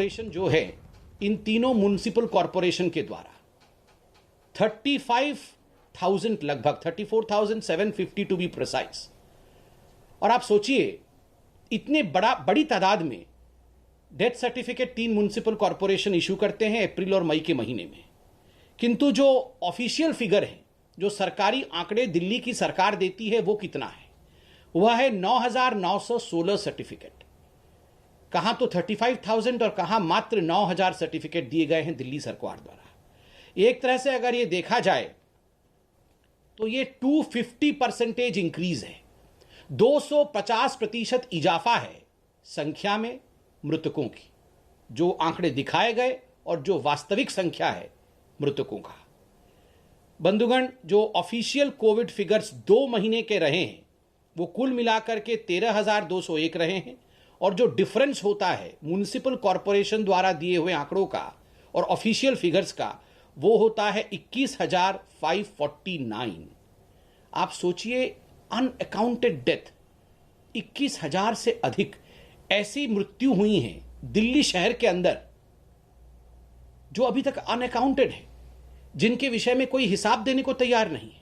Corporation जो है इन तीनों म्युनिसिपल कॉर्पोरेशन के द्वारा 35,000 लगभग 34,750 टू बी प्रिसाइज। और आप सोचिए इतने बड़ी तादाद में death certificate 3 municipal corporation issue करते हैं अप्रैल और मई के महीने में, किंतु जो ऑफिशियल फिगर है, जो सरकारी आंकड़े दिल्ली की सरकार देती है, वो कितना है? वह है 9,916 सर्टिफिकेट। कहां तो 35,000 और कहां मात्र 9,000 सर्टिफिकेट दिए गए हैं दिल्ली सरकार द्वारा। एक तरह से अगर ये देखा जाए तो ये 250% इंक्रीज है, 250% इजाफा है संख्या में मृतकों की, जो आंकड़े दिखाए गए और जो वास्तविक संख्या है मृतकों का। बंधुगण, जो ऑफिशियल कोविड फिगर्स 2 महीने के रहे हैं वो कुल मिलाकर के 13,201 रहे हैं, और जो डिफरेंस होता है म्युनिसिपल कॉर्पोरेशन द्वारा दिए हुए आंकड़ों का और ऑफिशियल फिगर्स का, वो होता है 21,549। आप सोचिए, अनअकाउंटेड डेथ 21,000 से अधिक ऐसी मृत्यु हुई हैं दिल्ली शहर के अंदर जो अभी तक अनअकाउंटेड है, जिनके विषय में कोई हिसाब देने को तैयार नहीं है।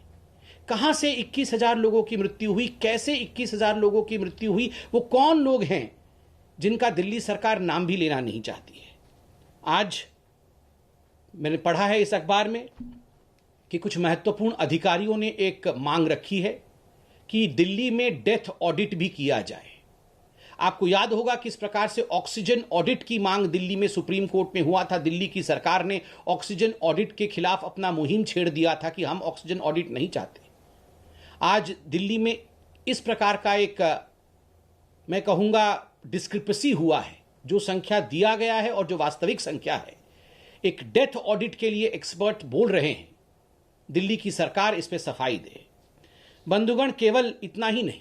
कहां से 21,000 लोगों की मृत्यु हुई, कैसे 21,000 लोगों की मृत्यु हुई, वो कौन लोग हैं जिनका दिल्ली सरकार नाम भी लेना नहीं चाहती है। आज मैंने पढ़ा है इस अखबार में कि कुछ महत्वपूर्ण अधिकारियों ने एक मांग रखी है कि दिल्ली में डेथ ऑडिट भी किया जाए। आपको याद होगा किस प्रकार से ऑक्सीजन ऑडिट की मांग दिल्ली में सुप्रीम कोर्ट में हुआ था। दिल्ली की सरकार ने ऑक्सीजन ऑडिट के खिलाफ अपना मुहिम छेड़ दिया था कि हम ऑक्सीजन ऑडिट नहीं चाहते। आज दिल्ली में इस प्रकार का एक, मैं कहूंगा, डिस्क्रिपेंसी हुआ है। जो संख्या दिया गया है और जो वास्तविक संख्या है, एक डेथ ऑडिट के लिए एक्सपर्ट बोल रहे हैं, दिल्ली की सरकार इस पे सफाई दे। बंधुगण, केवल इतना ही नहीं,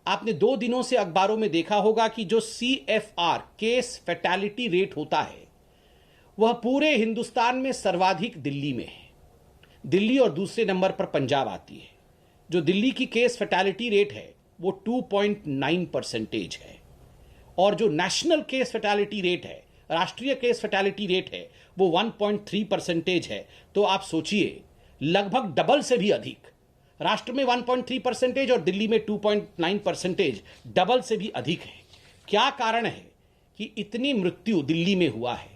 आपने 2 दिनों से अखबारों में देखा होगा कि जो CFR केस फैटेलिटी रेट होता है वह पूरे हिंदुस्तान में सर्वाधिक दिल्ली में है। दिल्ली और दूसरे नंबर पर पंजाब आती है। जो दिल्ली की केस फैटेलिटी रेट है वो 2.9% है, और जो नेशनल केस फैटेलिटी रेट है, राष्ट्रीय केस फैटेलिटी रेट है, वो 1.3% है। तो आप सोचिए, लगभग डबल से भी अधिक। राष्ट्र में 1.3% और दिल्ली में 2.9%, डबल से भी अधिक है। क्या कारण है कि इतनी मृत्यु दिल्ली में हुआ है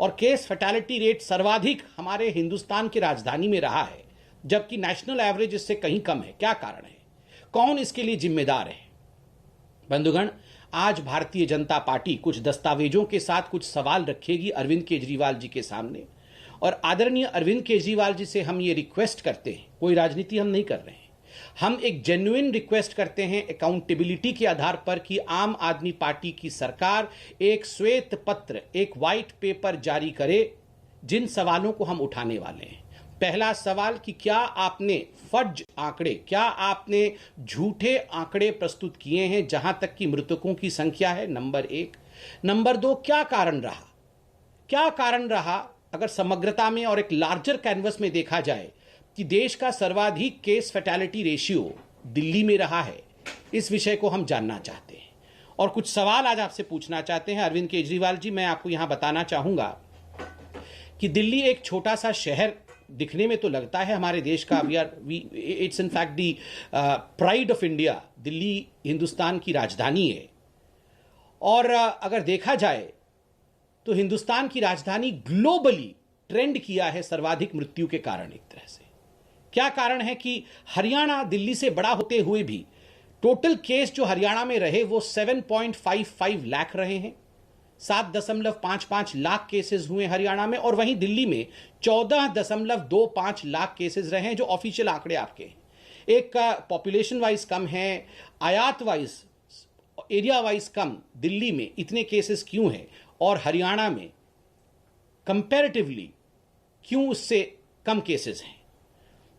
और केस फैटेलिटी रेट सर्वाधिक हमारे हिंदुस्तान की राजधानी में रहा है, जबकि नेशनल एवरेज इससे कहीं कम है? क्या कारण है? कौन इसके लिए जिम्मेदार है? बंधुगण, आज भारतीय जनता पार्टी कुछ दस्तावेजों के साथ कुछ सवाल रखेगी अरविंद केजरीवाल जी के सामने, और आदरणीय अरविंद केजरीवाल जी से हम ये रिक्वेस्ट करते हैं, कोई राजनीति हम नहीं कर रहे हैं, हम एक जेन्युइन रिक्वेस्ट करते हैं अकाउंटेबिलिटी के आधार पर कि आम आदमी पार्टी की सरकार एक श्वेत पत्र, एक व्हाइट पेपर जारी करे जिन सवालों को हम उठाने वाले हैं। पहला सवाल कि क्या आपने फर्ज आंकड़े, क्या आपने झूठे आंकड़े प्रस्तुत किए हैं जहां तक कि मृतकों की संख्या है? नंबर 1। नंबर 2, क्या कारण रहा? क्या कारण रहा अगर समग्रता में और एक लार्जर कैनवस में देखा जाए कि देश का सर्वाधिक केस फैटेलिटी रेशियो दिल्ली में रहा है? इस विषय को हम जानना चाहते हैं और कुछ सवाल आज आपसे पूछना चाहते हैं। अरविंद केजरीवाल जी, मैं आपको यहां बताना चाहूंगा कि दिल्ली एक छोटा सा शहर दिखने में तो लगता है हमारे देश का, it's in fact the pride of India. Delhi Hindustan की राजधानी है, और अगर देखा जाए तो हिंदुस्तान की राजधानी ग्लोबली ट्रेंड किया है सर्वाधिक मृत्यु के कारण। एक तरह से क्या कारण है कि हरियाणा दिल्ली से बड़ा होते हुए भी टोटल केस जो हरियाणा में रहे वो 7.55 लाख रहे हैं। 7.55 लाख केसेस हुए हरियाणा में, और वहीं दिल्ली में 14.25 लाख केसेस रहे हैं, जो ऑफिशियल आंकड़े आपके हैं। एक पॉपुलेशन वाइज कम है, आयात वाइज, एरिया वाइज कम दिल्ली में इतने केसेस क्यों हैं, और हरियाणा में कंपैरेटिवली क्यों उससे कम केसेस हैं?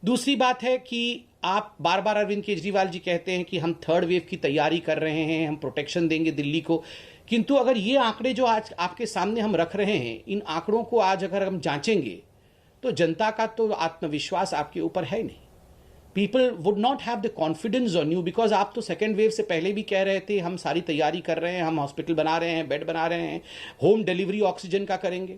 दूसरी बात है कि आप बार बार अरविंद केजरीवाल जी कहते हैं कि हम 3rd वेव की तैयारी कर रहे हैं, हम प्रोटेक्शन देंगे दिल्ली को, किंतु अगर ये आंकड़े जो आज आपके सामने हम रख रहे हैं, इन आंकड़ों को आज अगर हम जांचेंगे तो जनता का तो आत्मविश्वास आपके ऊपर है नहीं। People would not have the confidence on you, because आप तो सेकेंड वेव से पहले भी कह रहे थे हम सारी तैयारी कर रहे हैं, हम हॉस्पिटल बना रहे हैं, बेड बना रहे हैं, होम डिलीवरी ऑक्सीजन का करेंगे।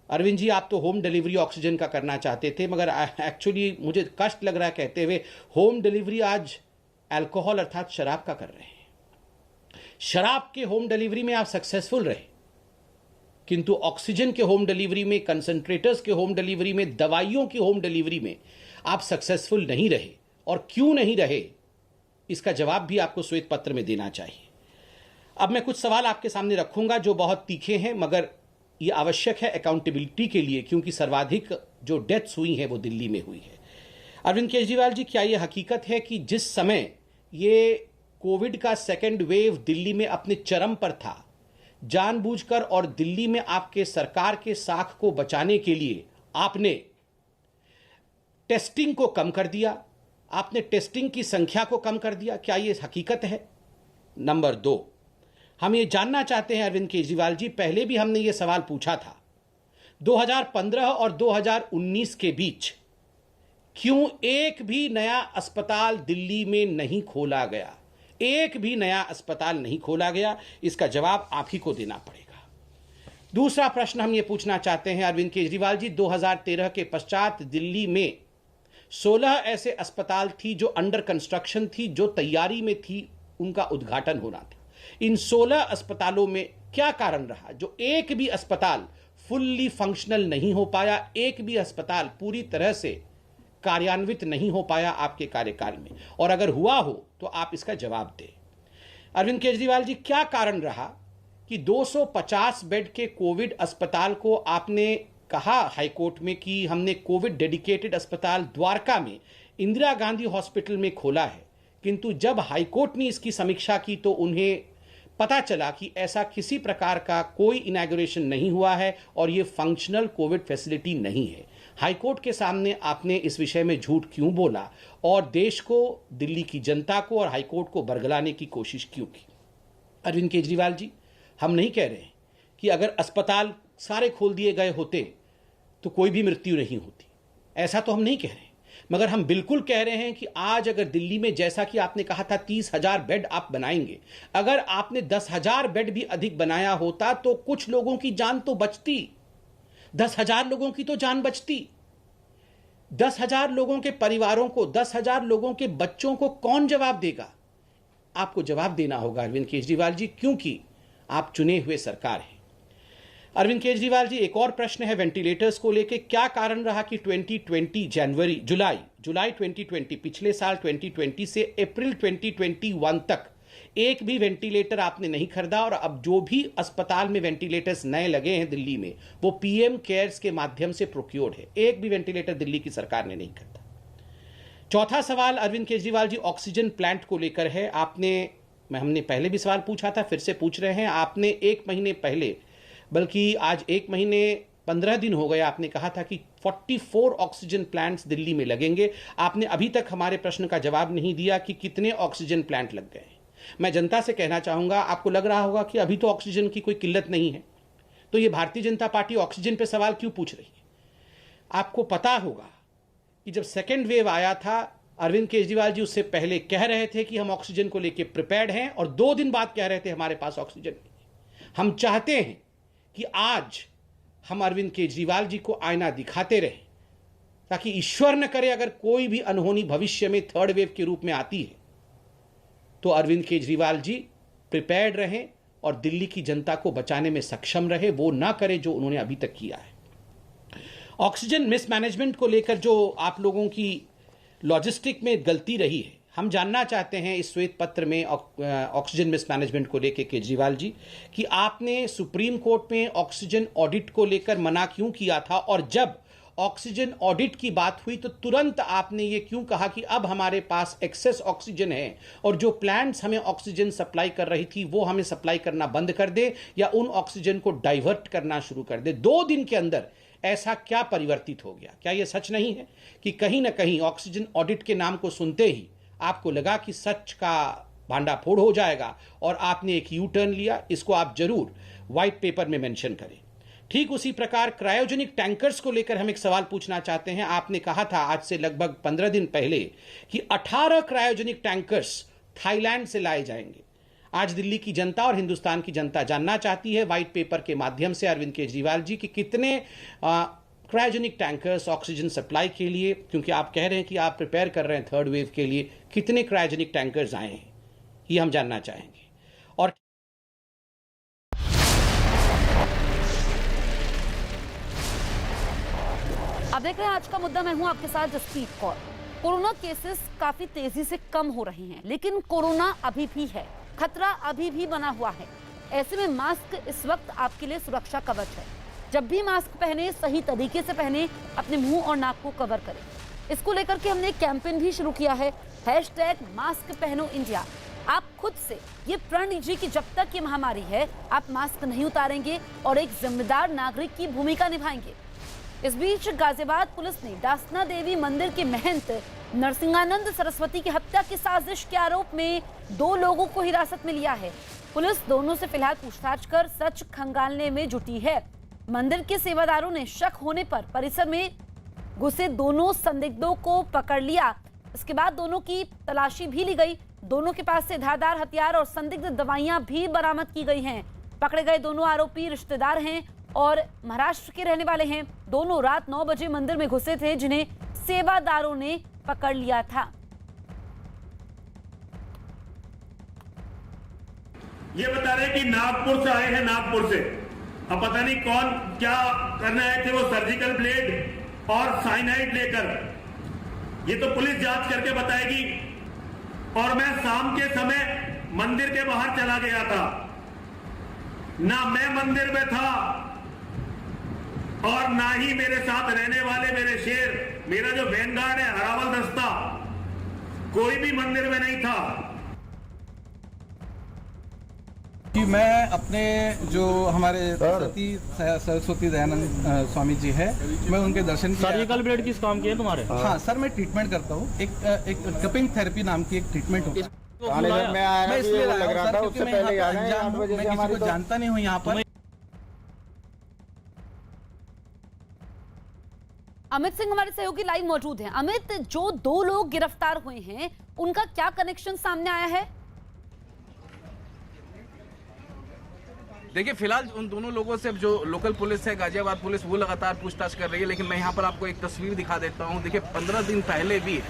अरविंद जी, आप तो होम डिलीवरी ऑक्सीजन का करना चाहते थे, मगर एक्चुअली मुझे कष्ट लग रहा है कहते हुए, होम डिलीवरी आज अल्कोहल अर्थात शराब का कर रहे हैं। शराब के होम डिलीवरी में आप सक्सेसफुल रहे, किंतु ऑक्सीजन के होम डिलीवरी में, कंसंट्रेटर्स के होम डिलीवरी में, दवाइयों की होम डिलीवरी में आप सक्सेसफुल नहीं रहे। और क्यों नहीं रहे, इसका जवाब भी आपको श्वेत पत्र में देना चाहिए। अब मैं कुछ सवाल आपके सामने रखूंगा जो बहुत तीखे हैं, मगर ये आवश्यक है अकाउंटेबिलिटी के लिए, क्योंकि सर्वाधिक जो डेथ्स हुई हैं वो दिल्ली में हुई है। अरविंद केजरीवाल जी, क्या ये हकीकत है कि जिस समय ये कोविड का सेकेंड वेव दिल्ली में अपने चरम पर था, जानबूझकर और दिल्ली में आपके सरकार के साख को बचाने के लिए आपने टेस्टिंग को कम कर दिया, आपने टेस्टिंग की संख्या को कम कर दिया, क्या यह हकीकत है? नंबर 2, हम ये जानना चाहते हैं अरविंद केजरीवाल जी, पहले भी हमने ये सवाल पूछा था, 2015 और 2019 के बीच क्यों एक भी नया अस्पताल दिल्ली में नहीं खोला गया? एक भी नया अस्पताल नहीं खोला गया, इसका जवाब आप ही को देना पड़ेगा। दूसरा प्रश्न हम ये पूछना चाहते हैं अरविंद केजरीवाल जी, 2013 के पश्चात दिल्ली में 16 ऐसे अस्पताल थी जो अंडर कंस्ट्रक्शन थी, जो तैयारी में थी, उनका उद्घाटन होना था। इन 16 अस्पतालों में क्या कारण रहा जो एक भी अस्पताल फुल्ली फंक्शनल नहीं हो पाया, एक भी अस्पताल पूरी तरह से कार्यान्वित नहीं हो पाया आपके कार्यकाल में? और अगर हुआ हो तो आप इसका जवाब दें। अरविंद केजरीवाल जी, क्या कारण रहा कि 250 बेड के कोविड अस्पताल को आपने कहा हाईकोर्ट में कि हमने कोविड डेडिकेटेड अस्पताल द्वारका में इंदिरा गांधी हॉस्पिटल में खोला है, किंतु जब हाईकोर्ट ने इसकी समीक्षा की तो उन्हें पता चला कि ऐसा किसी प्रकार का कोई इनॉग्रेशन नहीं हुआ है और ये फंक्शनल कोविड फैसिलिटी नहीं है। हाईकोर्ट के सामने आपने इस विषय में झूठ क्यों बोला और देश को, दिल्ली की जनता को और हाईकोर्ट को बरगलाने की कोशिश क्यों की? अरविंद केजरीवाल जी, हम नहीं कह रहे कि अगर अस्पताल सारे खोल दिए गए होते तो कोई भी मृत्यु नहीं होती, ऐसा तो हम नहीं कह रहे, मगर हम बिल्कुल कह रहे हैं कि आज अगर दिल्ली में, जैसा कि आपने कहा था 30,000 बेड आप बनाएंगे, अगर आपने 10,000 बेड भी अधिक बनाया होता तो कुछ लोगों की जान तो बचती, 10,000 लोगों की तो जान बचती। 10,000 लोगों के परिवारों को, 10,000 लोगों के बच्चों को कौन जवाब देगा? आपको जवाब देना होगा अरविंद केजरीवाल जी, क्योंकि आप चुने हुए सरकार हैं। अरविंद केजरीवाल जी, एक और प्रश्न है वेंटिलेटर्स को लेकर, क्या कारण रहा कि 2020 जुलाई 2020, पिछले साल 2020 से अप्रैल 2021 तक एक भी वेंटिलेटर आपने नहीं खरीदा, और अब जो भी अस्पताल में वेंटिलेटर्स नए लगे हैं दिल्ली में वो पीएम केयर्स के माध्यम से प्रोक्योर्ड है, एक भी वेंटिलेटर दिल्ली की सरकार ने नहीं खरीदा। चौथा सवाल अरविंद केजरीवाल जी ऑक्सीजन प्लांट को लेकर है। हमने पहले भी सवाल पूछा था, फिर से पूछ रहे हैं। आपने एक महीने पहले, बल्कि आज 1 महीने 15 दिन हो गए, आपने कहा था कि 44 ऑक्सीजन प्लांट्स दिल्ली में लगेंगे। आपने अभी तक हमारे प्रश्न का जवाब नहीं दिया कि कितने ऑक्सीजन प्लांट लग गए। मैं जनता से कहना चाहूंगा, आपको लग रहा होगा कि अभी तो ऑक्सीजन की कोई किल्लत नहीं है, तो ये भारतीय जनता पार्टी ऑक्सीजन पे सवाल क्यों पूछ रही है? आपको पता होगा कि जब सेकेंड वेव आया था, अरविंद केजरीवाल जी उससे पहले कह रहे थे कि हम ऑक्सीजन को लेकर प्रिपेयर्ड हैं, और 2 दिन बाद कह रहे थे हमारे पास ऑक्सीजन नहीं है। हम चाहते हैं कि आज हम अरविंद केजरीवाल जी को आईना दिखाते रहें, ताकि ईश्वर न करे अगर कोई भी अनहोनी भविष्य में थर्ड वेव के रूप में आती है तो अरविंद केजरीवाल जी प्रिपेयर्ड रहें और दिल्ली की जनता को बचाने में सक्षम रहे, वो ना करे जो उन्होंने अभी तक किया है। ऑक्सीजन मिसमैनेजमेंट को लेकर जो आप लोगों की लॉजिस्टिक में गलती रही है, हम जानना चाहते हैं इस श्वेत पत्र में ऑक्सीजन मिसमैनेजमेंट को लेकर केजरीवाल जी कि आपने सुप्रीम कोर्ट में ऑक्सीजन ऑडिट को लेकर मना क्यों किया था, और जब ऑक्सीजन ऑडिट की बात हुई तो तुरंत आपने ये क्यों कहा कि अब हमारे पास एक्सेस ऑक्सीजन है और जो प्लांट्स हमें ऑक्सीजन सप्लाई कर रही थी वो हमें सप्लाई करना बंद कर दे या उन ऑक्सीजन को डाइवर्ट करना शुरू कर दे? 2 दिन के अंदर ऐसा क्या परिवर्तित हो गया? क्या यह सच नहीं है कि कहीं ना कहीं ऑक्सीजन ऑडिट के नाम को सुनते ही आपको लगा कि सच का भांडाफोड़ हो जाएगा और आपने एक यू टर्न लिया? इसको आप जरूर व्हाइट पेपर में मेंशन करें। ठीक उसी प्रकार क्रायोजेनिक टैंकर्स को लेकर हम एक सवाल पूछना चाहते हैं। आपने कहा था आज से लगभग 15 दिन पहले कि 18 क्रायोजेनिक टैंकर्स थाईलैंड से लाए जाएंगे। आज दिल्ली की जनता और हिंदुस्तान की जनता जानना चाहती है व्हाइट पेपर के माध्यम से अरविंद केजरीवाल जी कि कितने क्रायोजेनिक टैंकर्स ऑक्सीजन सप्लाई के लिए, क्योंकि आप कह रहे हैं कि आप प्रिपेयर कर रहे हैं थर्ड वेव के लिए, कितने क्रायोजेनिक टैंकर्स आए हैं, ये हम जानना चाहेंगे। और आप देख रहे हैं आज का मुद्दा, मैं हूं आपके साथ जसप्रीत कौर। कोरोना केसेस काफी तेजी से कम हो रहे हैं, लेकिन कोरोना अभी भी है, खतरा अभी भी बना हुआ है। ऐसे में मास्क इस वक्त आपके लिए सुरक्षा कवच है। जब भी मास्क पहने, सही तरीके से पहने, अपने मुंह और नाक को कवर करें। इसको लेकर के हमने एक कैंपेन भी शुरू किया है, #मास्क पहनो इंडिया। आप खुद से ये प्रण लीजिए कि जब तक ये महामारी है आप मास्क नहीं उतारेंगे और एक जिम्मेदार नागरिक की भूमिका निभाएंगे। इस बीच गाजियाबाद पुलिस ने डासना देवी मंदिर के महंत नरसिंहानंद सरस्वती की हत्या की साजिश के आरोप में 2 लोगों को हिरासत में लिया है। पुलिस दोनों से फिलहाल पूछताछ कर सच खंगालने में जुटी है। मंदिर के सेवादारों ने शक होने पर परिसर में घुसे दोनों संदिग्धों को पकड़ लिया। इसके बाद दोनों की तलाशी भी ली गई। दोनों के पास से धारदार हथियार और संदिग्ध दवाइयां भी बरामद की गई हैं। पकड़े गए दोनों आरोपी रिश्तेदार हैं और महाराष्ट्र के रहने वाले हैं। दोनों रात 9 बजे मंदिर में घुसे थे, जिन्हें सेवादारों ने पकड़ लिया था। ये बता रहे कि नागपुर से आए हैं, नागपुर से। अब पता नहीं कौन क्या करने आए थे, वो सर्जिकल ब्लेड और साइनाइड लेकर। ये तो पुलिस जांच करके बताएगी। और मैं शाम के समय मंदिर के बाहर चला गया था, ना मैं मंदिर में था और ना ही मेरे साथ रहने वाले मेरे शेर, मेरा जो वैनगार्ड है हरावल दस्ता, कोई भी मंदिर में नहीं था। कि मैं अपने जो हमारे सरस्वती दयानंद स्वामी जी है, मैं उनके दर्शन किया। सर्जिकल ब्लेड किस काम की है तुम्हारे? हाँ सर, मैं ट्रीटमेंट करता हूँ। एक कपिंग थेरेपी नाम की एक ट्रीटमेंट होती है। मैं इसलिए लग रहा था, उससे पहले मैं किसी को जानता नहीं हूँ यहाँ पर। अमित सिंह हमारे सहयोगी लाइव मौजूद हैं। अमित, जो 2 लोग गिरफ्तार हुए हैं उनका क्या कनेक्शन सामने आया है? देखिए, फिलहाल उन दोनों लोगों से जो लोकल पुलिस है, गाजियाबाद पुलिस, वो लगातार पूछताछ कर रही है। लेकिन मैं यहाँ पर आपको एक तस्वीर दिखा देता हूँ। देखिए, 15 दिन पहले भी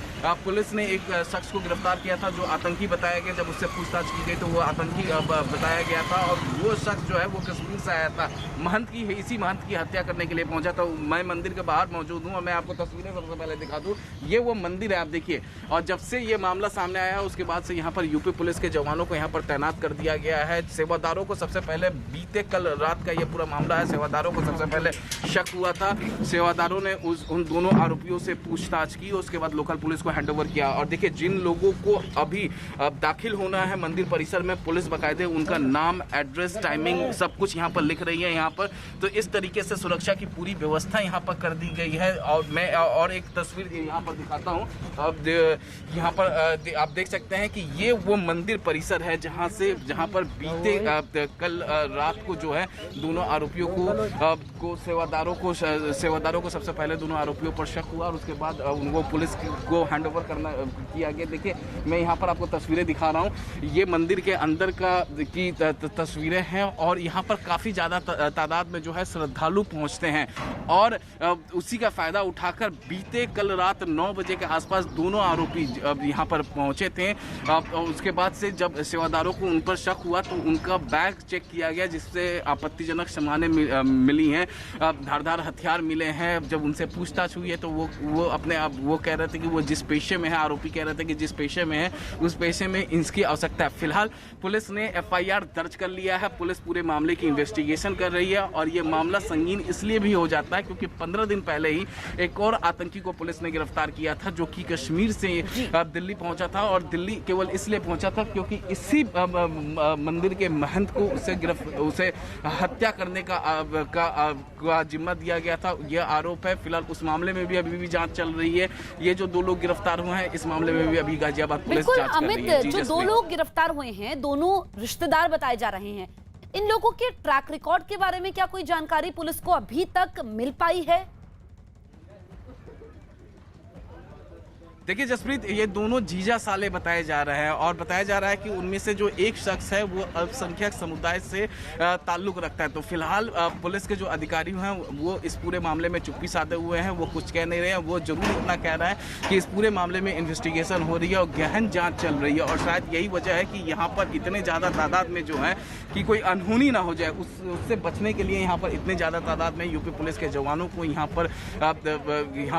पुलिस ने एक शख्स को गिरफ्तार किया था जो आतंकी बताया गया। जब उससे पूछताछ की गई तो वो आतंकी बताया गया था और वो शख्स जो है वो कश्मीर से आया था। महंत की, इसी महंत की हत्या करने के लिए पहुंचा था। मैं मंदिर के बाहर मौजूद हूँ और मैं आपको तस्वीरें सबसे पहले दिखा दूँ। ये वो मंदिर है, आप देखिए। और जब से ये मामला सामने आया उसके बाद से यहाँ पर यूपी पुलिस के जवानों को यहाँ पर तैनात कर दिया गया है। सेवादारों को सबसे पहले, बीते कल रात का ये पूरा मामला है, सेवादारों को सबसे पहले शक हुआ था। सेवादारों ने उन दोनों आरोपियों से पूछताछ की, उसके बाद लोकल पुलिस को हैंडओवर किया। और देखिए, जिन लोगों को अभी दाखिल होना है मंदिर परिसर में, पुलिस बाकायदे उनका नाम, एड्रेस, टाइमिंग सब कुछ यहाँ पर लिख रही है। यहाँ पर तो इस तरीके से सुरक्षा की पूरी व्यवस्था यहाँ पर कर दी गई है। और मैं और एक तस्वीर यहाँ पर दिखाता हूँ। अब यहाँ पर आप देख सकते हैं कि ये वो मंदिर परिसर है जहाँ पर बीते कल रात को जो है दोनों आरोपियों को सेवादारों को सबसे पहले दोनों आरोपियों पर शक हुआ और उसके बाद उनको पुलिस को हैंडओवर किया गया। देखिए, मैं यहाँ पर आपको तस्वीरें दिखा रहा हूँ। ये मंदिर के अंदर की तस्वीरें हैं और यहाँ पर काफ़ी ज़्यादा तादाद में जो है श्रद्धालु पहुँचते हैं। और उसी का फ़ायदा उठाकर बीते कल रात 9 बजे के आसपास दोनों आरोपी यहाँ पर पहुँचे थे। उसके बाद से जब सेवादारों को उन पर शक हुआ तो उनका बैग चेक किया गया, जिससे आपत्तिजनक सामानें मिली हैं, धारदार हथियार मिले हैं। जब उनसे पूछताछ हुई है तो वो अपने आप वो कह रहे थे कि वो जिस पेशे में है, आरोपी कह रहे थे कि जिस पेशे में है उस पेशे में इसकी आवश्यकता है। फिलहाल पुलिस ने FIR दर्ज कर लिया है। पुलिस पूरे मामले की इन्वेस्टिगेशन कर रही है और ये मामला संगीन इसलिए भी हो जाता है क्योंकि 15 दिन पहले ही एक और आतंकी को पुलिस ने गिरफ्तार किया था जो कि कश्मीर से दिल्ली पहुंचा था। और दिल्ली केवल इसलिए पहुंचा था क्योंकि इसी मंदिर के महंत को उसे हत्या करने का जिम्मा दिया गया था। यह आरोप है। फिलहाल उस मामले में भी अभी भी जांच चल रही है। ये जो 2 लोग गिरफ्तार हुए हैं इस मामले में भी अभी गाजियाबाद पुलिस जांच कर रही है। जो 2 लोग गिरफ्तार हुए हैं दोनों रिश्तेदार बताए जा रहे हैं। इन लोगों के ट्रैक रिकॉर्ड के बारे में क्या कोई जानकारी पुलिस को अभी तक मिल पाई है? देखिए जसप्रीत, ये दोनों जीजा साले बताए जा रहे हैं और बताया जा रहा है कि उनमें से जो एक शख्स है वो अल्पसंख्यक समुदाय से ताल्लुक रखता है। तो फिलहाल पुलिस के जो अधिकारी हैं वो इस पूरे मामले में चुप्पी साधे हुए हैं, वो कुछ कह नहीं रहे हैं। वो जरूर इतना कह रहा है कि इस पूरे मामले में इन्वेस्टिगेशन हो रही है और गहन जाँच चल रही है और शायद यही वजह है कि यहाँ पर इतने ज़्यादा तादाद में जो है कि कोई अनहोनी ना हो जाए, उससे बचने के लिए यहाँ पर इतने ज़्यादा तादाद में यूपी पुलिस के जवानों को यहाँ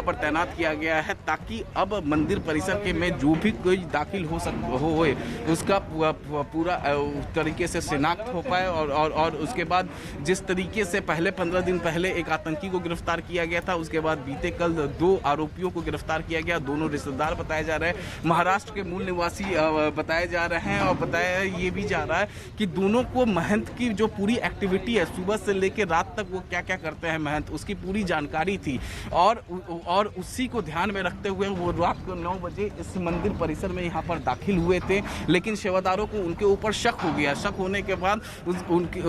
पर तैनात किया गया है, ताकि अब मंदिर परिसर के में जो भी कोई दाखिल होए उसका पूरा तरीके से शिनाख्त हो पाए और उसके बाद जिस तरीके से पहले 15 दिन पहले एक आतंकी को गिरफ्तार किया गया था, उसके बाद बीते कल 2 आरोपियों को गिरफ्तार किया गया। दोनों रिश्तेदार बताए जा रहे हैं, महाराष्ट्र के मूल निवासी बताए जा रहे हैं और बताया ये भी जा रहा है कि दोनों को महंत की जो पूरी एक्टिविटी है सुबह से लेकर रात तक वो क्या क्या करते हैं महंत, उसकी पूरी जानकारी थी और उसी को ध्यान में रखते हुए वो रात को 9 बजे इस मंदिर परिसर में यहाँ पर दाखिल हुए थे। लेकिन सेवादारों को उनके ऊपर शक हो गया। शक होने के बाद उनकी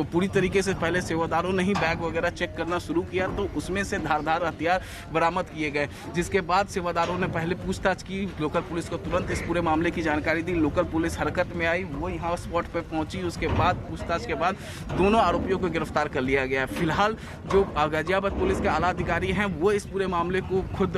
पूरी तरीके से पहले सेवादारों ने ही बैग वगैरह चेक करना शुरू किया, तो उसमें से धारदार हथियार बरामद किए गए, जिसके बाद सेवादारों ने पहले पूछताछ की। लोकल पुलिस को तुरंत इस पूरे मामले की जानकारी दी। लोकल पुलिस हरकत में आई, वो यहाँ स्पॉट पर पहुंची। उसके बाद पूछताछ के बाद दोनों आरोपियों को गिरफ्तार कर लिया गया। फिलहाल जो गाजियाबाद पुलिस के आला अधिकारी हैं वो इस पूरे मामले को खुद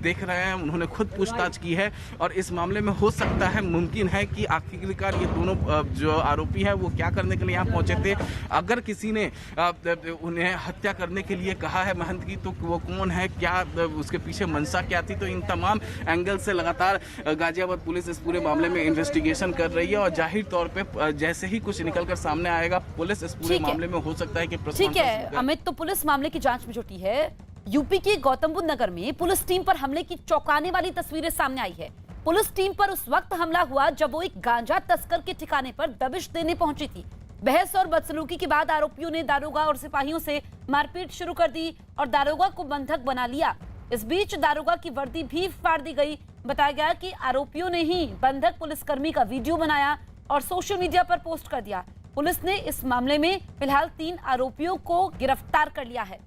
देख रहे हैं, उन्होंने खुद पूछताछ की है और इस मामले में हो सकता है, मुमकिन है कि आखिरकार ये दोनों जो आरोपी हैं वो क्या करने के लिए यहाँ पहुंचे थे। अगर किसी ने उन्हें हत्या करने के लिए कहा है महंत की, तो वो कौन है, क्या उसके पीछे मंशा क्या थी। तो इन तमाम एंगल से लगातार गाजियाबाद पुलिस इस पूरे मामले में इन्वेस्टिगेशन कर रही है और जाहिर तौर पे जैसे ही कुछ निकल कर सामने आएगा, पुलिस इस पूरे मामले में हो सकता है कि ठीक है अमित, तो पुलिस मामले की जांच में जुटी है। यूपी के गौतम बुद्ध नगर में पुलिस टीम पर हमले की चौंकाने वाली तस्वीरें सामने आई है। पुलिस टीम पर उस वक्त हमला हुआ जब वो एक गांजा तस्कर के ठिकाने पर दबिश देने पहुंची थी। बहस और बदसलूकी के बाद आरोपियों ने दारोगा और सिपाहियों से मारपीट शुरू कर दी और दारोगा को बंधक बना लिया। इस बीच दारोगा की वर्दी भी फाड़ दी गई। बताया गया कि आरोपियों ने ही बंधक पुलिसकर्मी का वीडियो बनाया और सोशल मीडिया पर पोस्ट कर दिया। पुलिस ने इस मामले में फिलहाल 3 आरोपियों को गिरफ्तार कर लिया है।